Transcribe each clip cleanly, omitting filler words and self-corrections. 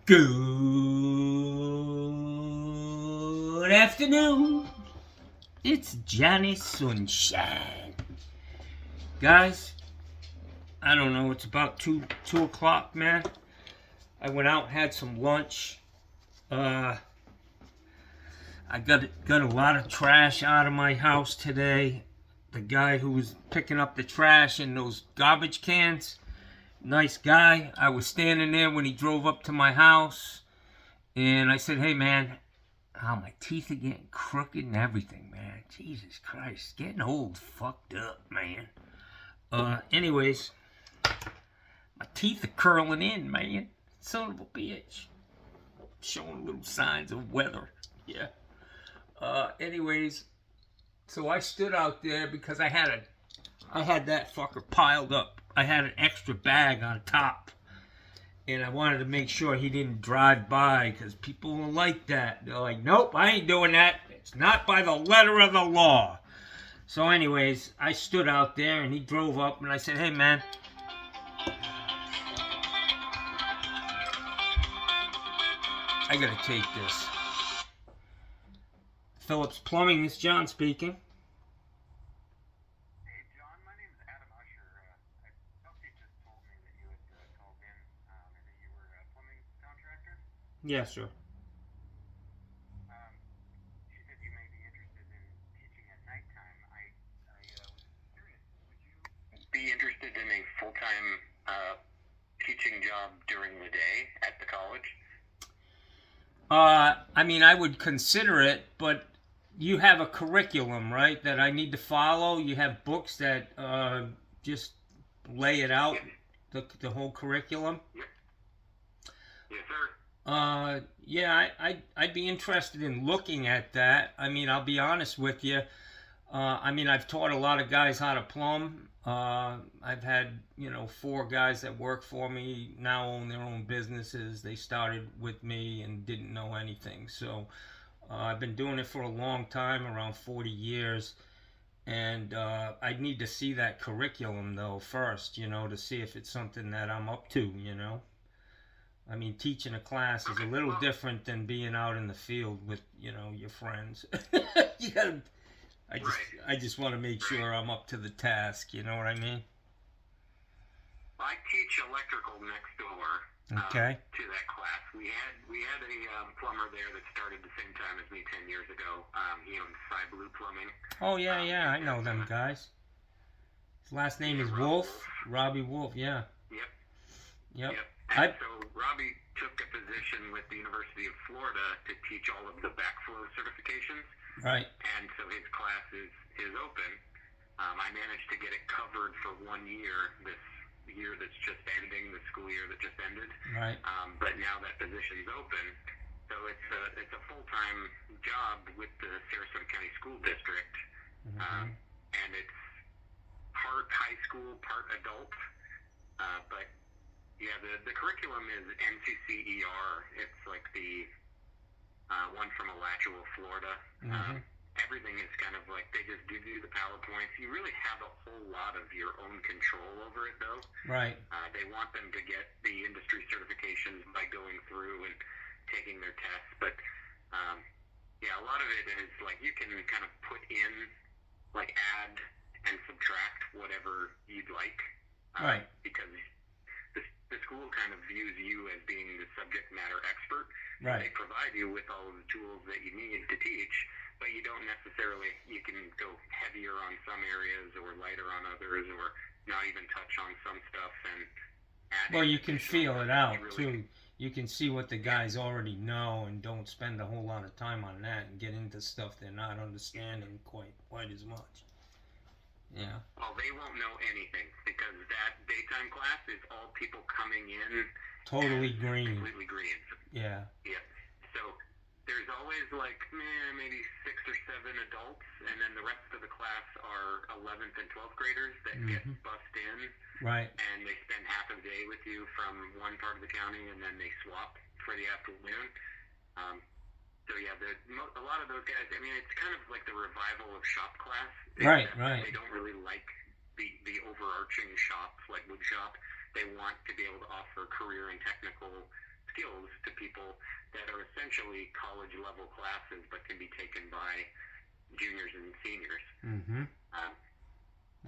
Good afternoon. It's Johnny Sunshine. Guys, I don't know, it's about 2 o'clock, man. I went out and had some lunch. I got a lot of trash out of my house today. The guy who was picking up the trash in those garbage cans, nice guy. I was standing there when he drove up to my house, and I said, hey, man, my teeth are getting crooked and everything, man. Jesus Christ, getting old, fucked up, man. Anyways, my teeth are curling in, man. Son of a bitch. Showing little signs of weather. Yeah. Anyways, so I stood out there because I had that fucker piled up. I had an extra bag on top. And I wanted to make sure he didn't drive by, because people don't like that. They're like, nope, I ain't doing that. It's not by the letter of the law. So anyways, I stood out there, and he drove up, and I said, hey, man. I gotta take this. Phillips Plumbing, this is John speaking. Yes, sir. She said you may be interested in teaching at nighttime. I was curious. Would you be interested in a full-time teaching job during the day at the college? I mean, I would consider it, but you have a curriculum, right, that I need to follow? You have books that just lay it out, Yes. the whole curriculum? Yep. Yes, sir. Yeah, I'd be interested in looking at that. I mean, I'll be honest with you. I mean, I've taught a lot of guys how to plumb. I've had, 4 guys that work for me now own their own businesses. They started with me and didn't know anything. So I've been doing it for a long time, around 40 years. And I'd need to see that curriculum, though, first, to see if it's something that I'm up to, I mean, teaching a class is a little different than being out in the field with, your friends. You gotta, I just want to make sure I'm up to the task. You know what I mean? I teach electrical next door. Okay. To that class, we had a plumber there that started the same time as me 10 years ago. He owned Sky Blue Plumbing. Oh yeah, I know them guys. His last name is Wolf. Robbie Wolf. Yeah. Yep. And so Robbie took a position with the University of Florida to teach all of the backflow certifications. Right. And so his class is open. I managed to get it covered for 1 year, this year that's just ending, the school year that just ended. Right. But now that position's open, so it's a full-time job with the Sarasota County School District. Mm-hmm. And it's part high school, part adult. But yeah, the curriculum is NCCER. It's like the one from Alachua, Florida. Mm-hmm. Everything is kind of like they just give you the PowerPoints. You really have a whole lot of your own control over it, though. Right. They want them to get the industry certifications by going through and taking their tests. But yeah, a lot of it is like you can kind of put in, like add and subtract whatever you'd like. Right. Because the school kind of views you as being the subject matter expert. Right. They provide you with all of the tools that you need to teach, but you don't necessarily, you can go heavier on some areas or lighter on others or not even touch on some stuff and add. Well, you can feel it out, too. You can see what the guys already know and don't spend a whole lot of time on that and get into stuff they're not understanding quite as much. Yeah. Well, they won't know anything because that daytime class is all people coming in totally green. Completely green. Yeah. Yeah. So there's always like maybe 6 or 7 adults, and then the rest of the class are 11th and 12th graders that get bussed in. Right. And they spend half a day with you from one part of the county, and then they swap for the afternoon. So yeah, a lot of those guys. I mean, it's kind of like the revival of shop class. Right. They don't really like the overarching shops like wood shop. They want to be able to offer career and technical skills to people people that are essentially college-level classes but can be taken by juniors and seniors. Mm-hmm.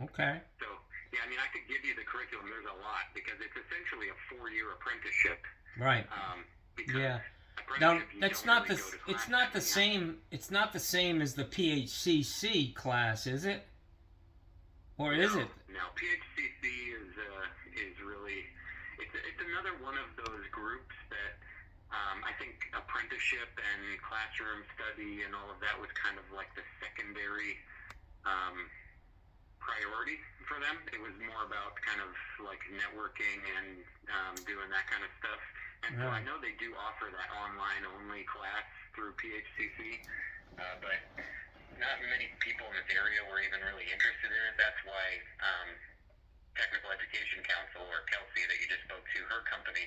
Okay. So, yeah, I mean, I could give you the curriculum. There's a lot because it's essentially a 4-year apprenticeship. Right. Because Now apprenticeship, you that's don't not really the go to it's class not the every same it's not the same as the PHCC class, is it? Or is it? No, PHCC is really it's another one of those groups that I think apprenticeship and classroom study and all of that was kind of like the secondary priority for them. It was more about kind of like networking and doing that kind of stuff. And so I know they do offer that online only class through PHCC, but not many people in this area were even really interested in it. That's why Technical Education Council, or Kelsey that you just spoke to, her company,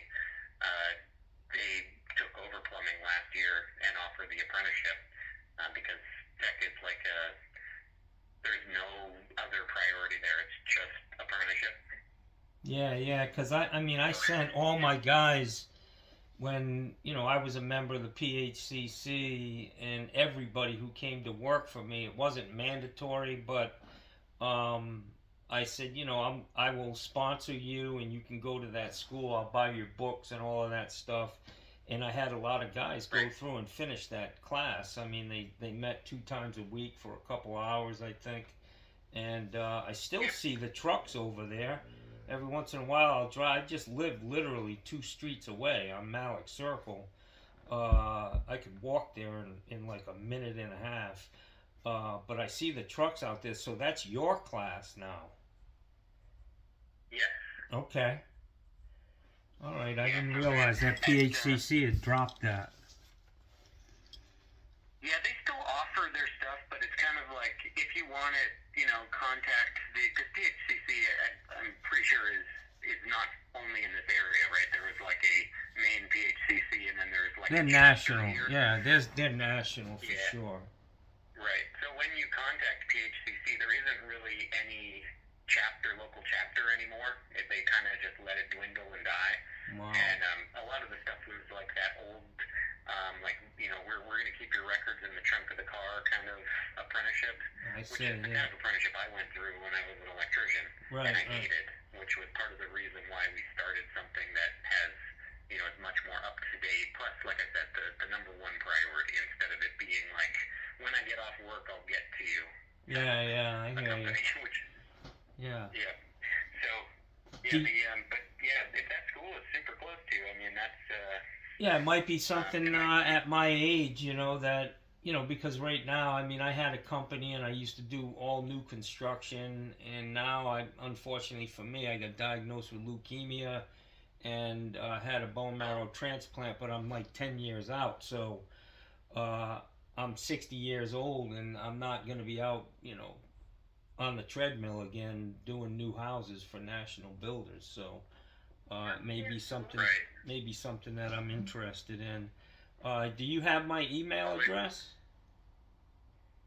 they took over plumbing last year and offered the apprenticeship because tech is like there's no other priority there. It's just apprenticeship. Yeah, because I mean, I sent all my guys when, I was a member of the PHCC, and everybody who came to work for me, it wasn't mandatory, but I said, I will sponsor you and you can go to that school. I'll buy your books and all of that stuff. And I had a lot of guys go through and finish that class. I mean, they met 2 times a week for a couple of hours, I think. And I still see the trucks over there. Every once in a while I'll drive. I just live literally 2 streets away on Malik Circle. I could walk there in like a minute and a half. But I see the trucks out there, so that's your class now. Yeah. Okay. All right, I didn't realize that PHCC had dropped that. Yeah, they still offer their stuff, but it's kind of like if you want it, contact because PHCC, I'm pretty sure is not only in this area, right? There was like a main PHCC, and then there's like they're national. Yeah, they're national for sure. Right. So when you contact PHCC, there isn't really any local chapter anymore. They kind of just let it dwindle and die. Wow. And a lot of the stuff was like that old, we're going to keep your records in the trunk of the car kind of apprenticeship. Which is the kind of apprenticeship I went through when I was an electrician. Right. And I hated, which was part of the reason why we started something that has, is much more up to date. Plus, like I said, the number one priority, instead of it being like, when I get off work, I'll get to you. Yeah, I hear you. Yeah. So, but if that school is super close to you, I mean, that's. Yeah, it might be something at my age, that, because right now, I mean, I had a company and I used to do all new construction, and now, unfortunately for me, I got diagnosed with leukemia and had a bone marrow transplant, but I'm like 10 years out, so I'm 60 years old, and I'm not going to be out, on the treadmill again doing new houses for national builders, so maybe something that I'm interested in. Do you have my email address?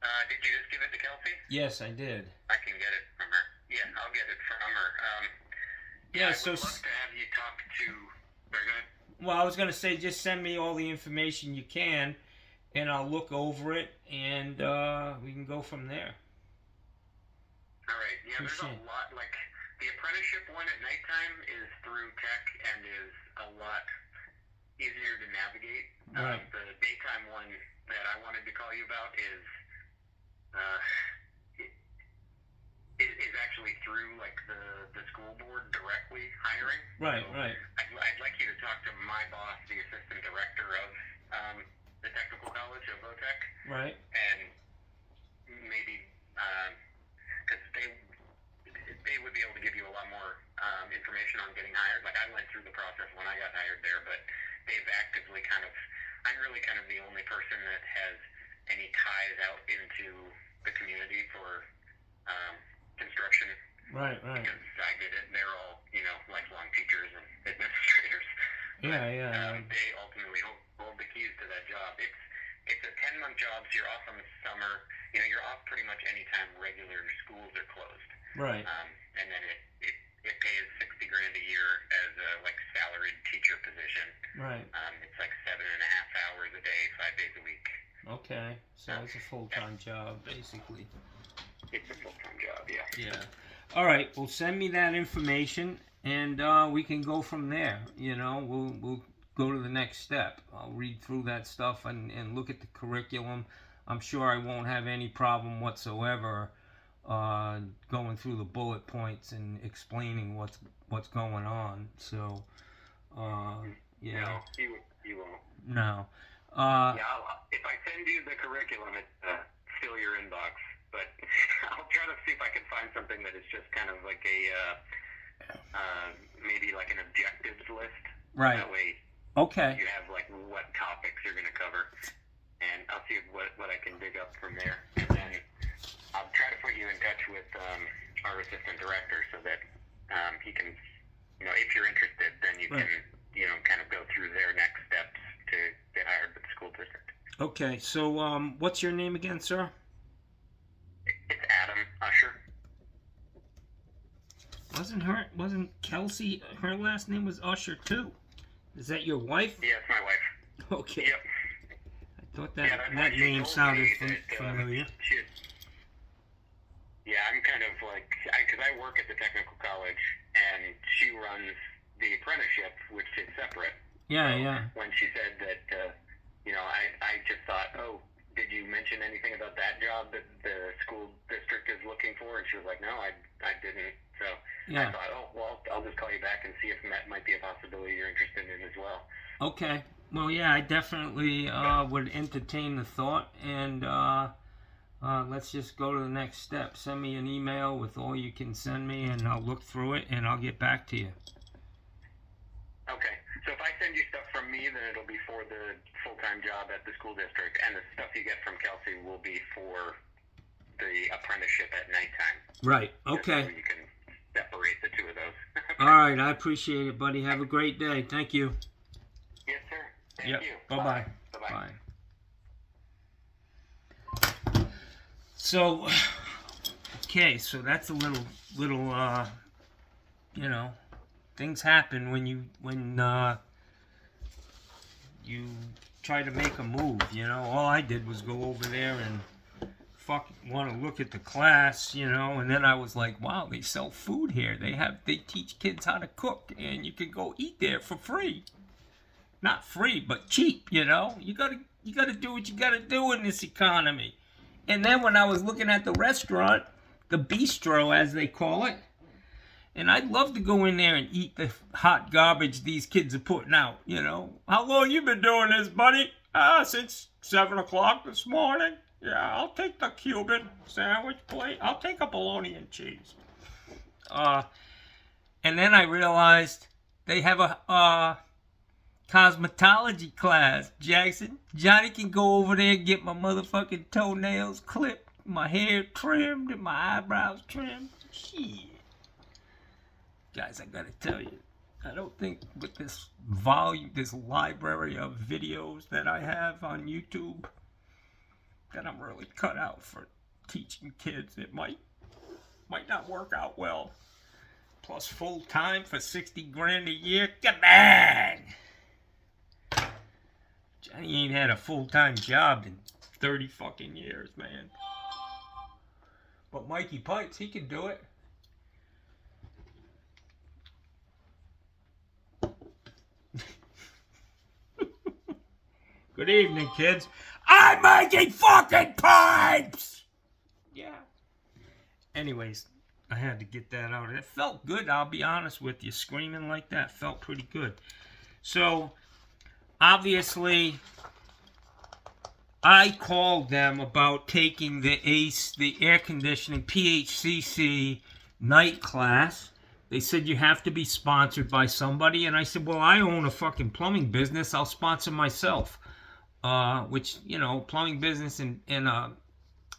Did you just give it to Kelsey? Yes, I did. I can get it from her. Yeah, I'll get it from her. I would love to have you talk to. Well, I was going to say, just send me all the information you can, and I'll look over it, and we can go from there. All right. Yeah, there's a lot. Like, the apprenticeship one at nighttime is through tech and is a lot easier to navigate. Right. The daytime one that I wanted to call you about is actually through like the school board directly hiring. Right. I'd like you to talk to my boss, the assistant director of the technical college of OTech. Right. And maybe because they would be able to give you a lot more information on getting hired. Like, I went through the process when I got hired there, but they've actively I'm really kind of the only person that has any ties out into the community for construction. Right. Because I did it, and they're all, lifelong teachers and administrators. Yeah. They ultimately hold the keys to that job. It's a 10-month job, so you're off in the summer. You're off pretty much any time regular schools are closed. Right. And then it pays $60,000 a year as a salaried teacher position. Right. It's like 7 day, 5 days a week. Okay, so it's a full-time job, basically. It's a full-time job, yeah. Yeah. All right, well, send me that information, and we can go from there. You know, we'll go to the next step. I'll read through that stuff and look at the curriculum. I'm sure I won't have any problem whatsoever going through the bullet points and explaining what's going on. So, yeah. No, you won't. No. Yeah, if I send you the curriculum, it's fill your inbox. But I'll try to see if I can find something that is just kind of like a maybe like an objectives list. Right. That way, okay. you have like what topics you're going to cover, and I'll see what I can dig up from there, and then I'll try to put you in touch with our assistant director so that he can, you know, if you're interested, then you can, you know, kind of go through their next steps to get hired with the school district. Okay, so what's your name again, sir? It's Adam Usher. Wasn't Kelsey, her last name was Usher too? Is that your wife? Yeah, it's my wife. Okay. Yep. I thought that name sounded familiar. Yeah, I'm kind of like, because I work at the technical college, and she runs the apprenticeship, which is separate. Yeah, so yeah. When she said that, you know, I just thought, oh, did you mention anything about that job that the school district is looking for? And she was like, no, I didn't. So yeah. I thought, oh, well, I'll just call you back and see if that might be a possibility you're interested in as well. Okay. Well, yeah, I definitely would entertain the thought, and let's just go to the next step. Send me an email with all you can send me, and I'll look through it, and I'll get back to you. Okay. So if I send you stuff from me, then it'll be for the full-time job at the school district, and the stuff you get from Kelsey will be for the apprenticeship at nighttime. Right. Okay. So you can separate the two of those. All right. I appreciate it, buddy. Have a great day. Thank you. Yes, sir. Thank you. Bye-bye. Bye-bye. Bye. So, okay. So that's a little, you know, things happen when you try to make a move, you know. All I did was go over there and want to look at the class, you know, and then I was like, wow, they sell food here. They teach kids how to cook, and you can go eat there for free. Not free, but cheap, you know. You gotta do what you gotta do in this economy. And then when I was looking at the restaurant, the bistro as they call it, and I'd love to go in there and eat the hot garbage these kids are putting out, you know. How long you been doing this, buddy? Since 7 o'clock this morning. Yeah, I'll take the Cuban sandwich plate. I'll take a bologna and cheese. And then I realized they have a cosmetology class, Jackson. Johnny can go over there and get my motherfucking toenails clipped, my hair trimmed, and my eyebrows trimmed. Shit. Guys, I gotta tell you, I don't think with this volume, this library of videos that I have on YouTube, that I'm really cut out for teaching kids. It might not work out well. Plus full time for $60,000 a year. Come on! Johnny ain't had a full-time job in 30 fucking years, man. But Mikey Pipes, he can do it. Good evening, kids. I'm making fucking pipes! Yeah. Anyways, I had to get that out. It felt good, I'll be honest with you. Screaming like that felt pretty good. So, obviously, I called them about taking the ACE, the air conditioning PHCC night class. They said you have to be sponsored by somebody. And I said, well, I own a fucking plumbing business. I'll sponsor myself. Which, you know, plumbing business and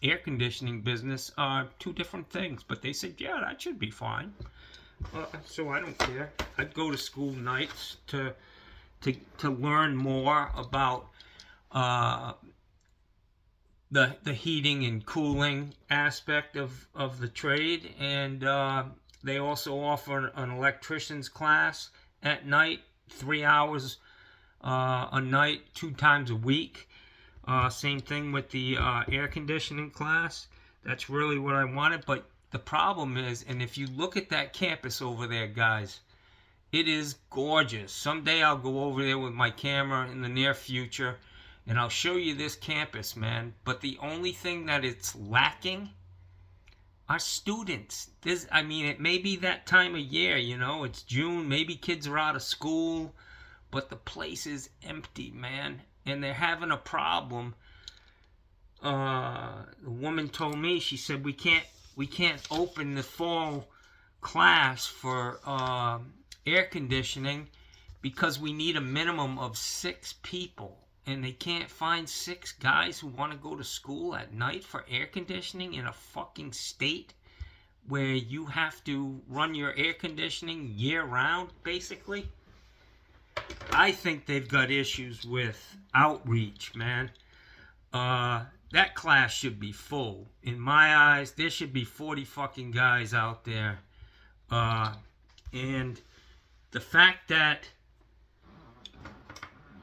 air conditioning business are two different things. But they said, yeah, that should be fine. So I don't care. I'd go to school nights to learn more about the heating and cooling aspect of the trade. And they also offer an electrician's class at night, 3 hours a night, 2 times a week. Same thing with the air conditioning class. That's really what I wanted. But the problem is, and if you look at that campus over there, guys, it is gorgeous. Someday I'll go over there with my camera in the near future, and I'll show you this campus, man. But the only thing that it's lacking are students. I mean, it may be that time of year, you know. It's June. Maybe kids are out of school. But the place is empty, man. And they're having a problem. The woman told me, she said, we can't open the fall class for air conditioning because we need a minimum of 6 people. And they can't find 6 guys who want to go to school at night for air conditioning in a fucking state where you have to run your air conditioning year-round, basically. I think they've got issues with outreach, man. That class should be full. In my eyes, there should be 40 fucking guys out there. And the fact that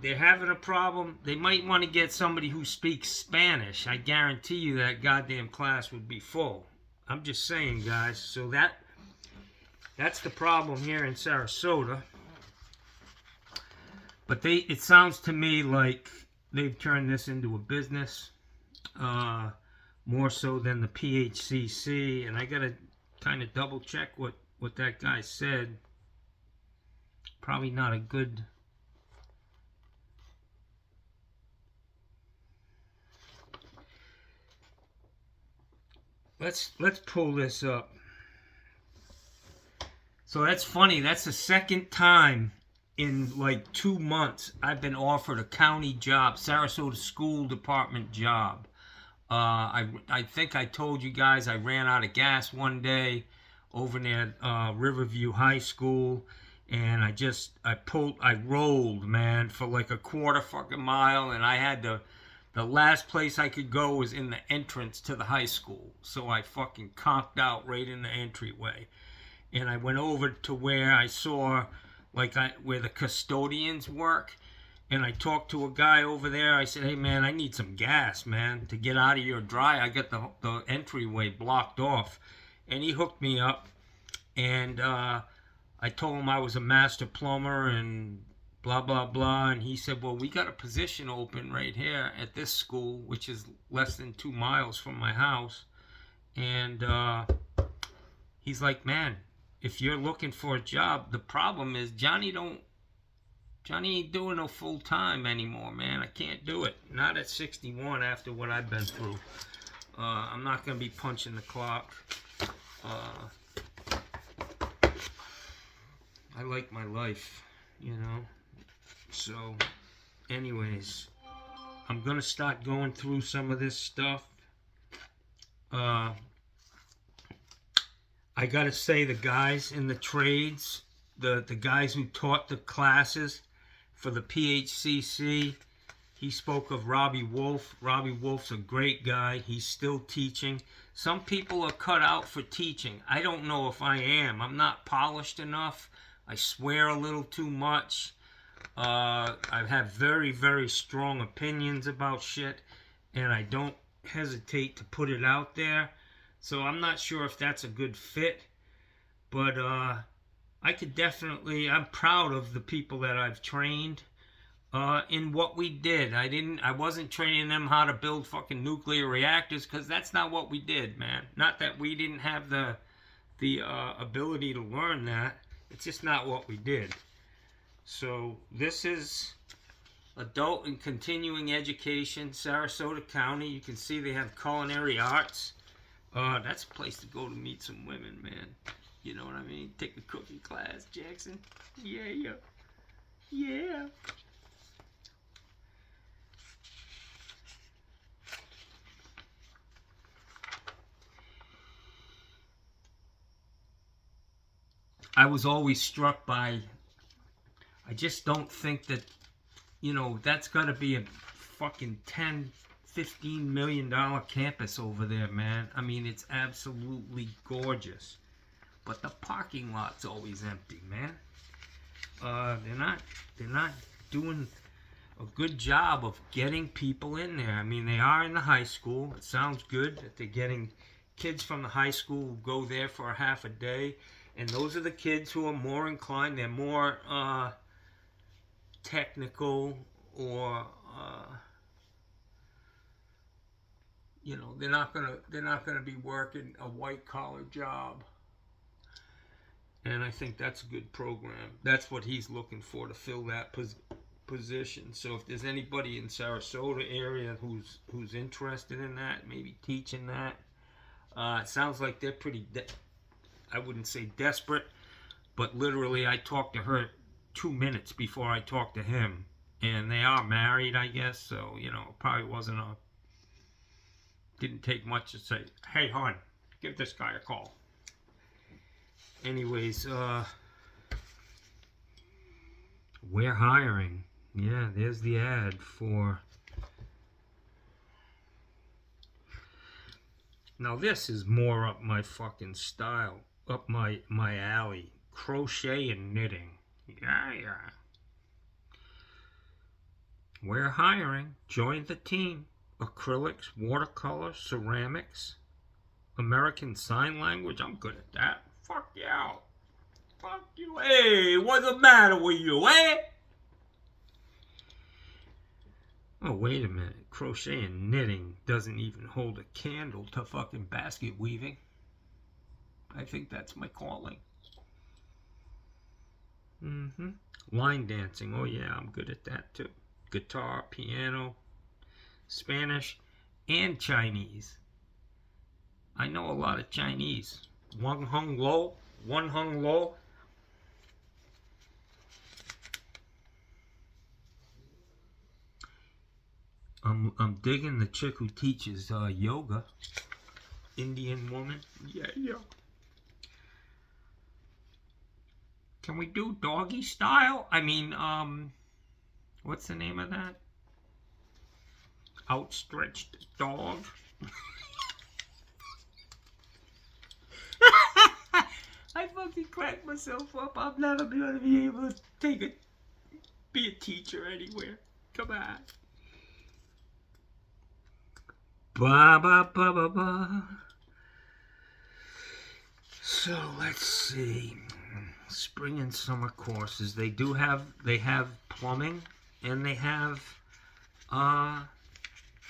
they're having a problem, they might want to get somebody who speaks Spanish. I guarantee you that goddamn class would be full. I'm just saying, guys. So that's the problem here in Sarasota. But it sounds to me like they've turned this into a business, more so than the PHCC. And I got to kind of double check what that guy said. Probably not a good... Let's pull this up. So that's funny. That's the second time in like 2 months I've been offered a county job, Sarasota School Department job. I think I told you guys I ran out of gas one day over near Riverview High School, and I rolled, man, for like a quarter fucking mile, and I had to. The last place I could go was in the entrance to the high school. So I fucking conked out right in the entryway. And I went over to where I saw, where the custodians work. And I talked to a guy over there. I said, hey, man, I need some gas, man, to get out of your dry. I got the entryway blocked off. And he hooked me up. And I told him I was a master plumber and... blah, blah, blah. And he said, well, we got a position open right here at this school, which is less than 2 miles from my house. And he's like, man, if you're looking for a job, the problem is Johnny ain't doing no full time anymore, man. I can't do it. Not at 61 after what I've been through. I'm not going to be punching the clock. I like my life, you know. So, anyways, I'm going to start going through some of this stuff. I got to say, the guys in the trades, the guys who taught the classes for the PHCC, he spoke of Robbie Wolf. Robbie Wolf's a great guy. He's still teaching. Some people are cut out for teaching. I don't know if I am. I'm not polished enough. I swear a little too much. I have very, very strong opinions about shit, and I don't hesitate to put it out there. So I'm not sure if that's a good fit, but I could definitely, I'm proud of the people that I've trained in what we did. I wasn't training them how to build fucking nuclear reactors, because that's not what we did, man. Not that we didn't have the ability to learn that. It's just not what we did. So this is Adult and Continuing Education, Sarasota County. You can see they have culinary arts. That's a place to go to meet some women, man. You know what I mean? Take the cooking class, Jackson. Yeah. Yeah. I was always struck by... I just don't think that, you know, that's got to be a fucking $10, $15 million campus over there, man. I mean, it's absolutely gorgeous. But the parking lot's always empty, man. They're not doing a good job of getting people in there. I mean, they are in the high school. It sounds good that they're getting kids from the high school who go there for a half a day. And those are the kids who are more inclined. They're more technical, or you know, they're not gonna be working a white collar job. And I think that's a good program. That's what he's looking for, to fill that position. So if there's anybody in Sarasota area who's interested in that, maybe teaching that, it sounds like they're pretty. I wouldn't say desperate, but literally, I talked to her 2 minutes before I talked to him, and they are married, I guess. So you know, it probably didn't take much to say, "Hey, hon, give this guy a call." Anyways, we're hiring. Yeah, there's the ad for. Now this is more up my fucking style, up my alley. Crochet and knitting. Yeah. We're hiring. Join the team. Acrylics, watercolor, ceramics, American Sign Language. I'm good at that. Fuck yeah. Fuck you. Hey, what's the matter with you, eh? Oh, wait a minute. Crochet and knitting doesn't even hold a candle to fucking basket weaving. I think that's my calling. Line dancing. Oh, yeah, I'm good at that, too. Guitar, piano, Spanish, and Chinese. I know a lot of Chinese. One hung low. I'm digging the chick who teaches yoga. Indian woman. Yeah. Can we do doggy style? I mean, what's the name of that? Outstretched dog. I fucking cracked myself up. I'm never gonna be able to be a teacher anywhere. Come on. Ba. So let's see. Spring and summer courses. They have plumbing, and they have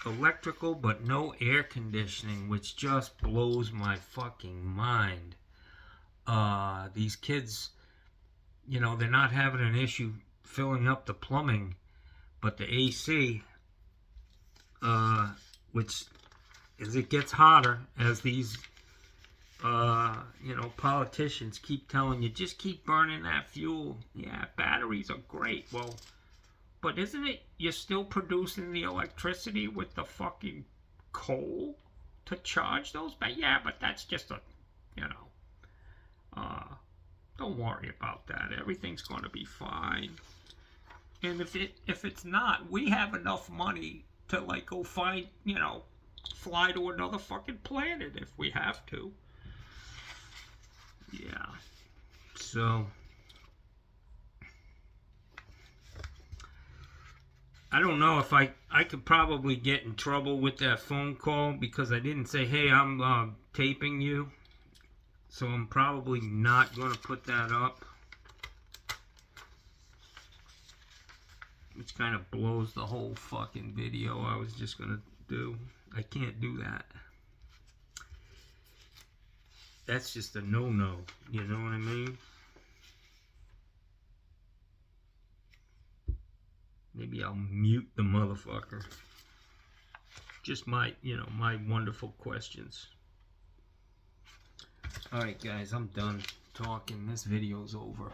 electrical, but no air conditioning, which just blows my fucking mind. These kids, you know, they're not having an issue filling up the plumbing, but the AC, which as it gets hotter, as these politicians keep telling you, just keep burning that fuel. Yeah, batteries are great. Well, but isn't it, you're still producing the electricity with the fucking coal to charge those? But yeah, but that's just don't worry about that. Everything's going to be fine. And if it's not, we have enough money to go find, fly to another fucking planet if we have to. Yeah. So I don't know if I could probably get in trouble with that phone call because I didn't say, hey, I'm taping you. So I'm probably not going to put that up. Which kind of blows the whole fucking video I was just going to do. I can't do that. That's just a no-no. You know what I mean? Maybe I'll mute the motherfucker. Just my wonderful questions. Alright guys, I'm done talking. This video's over.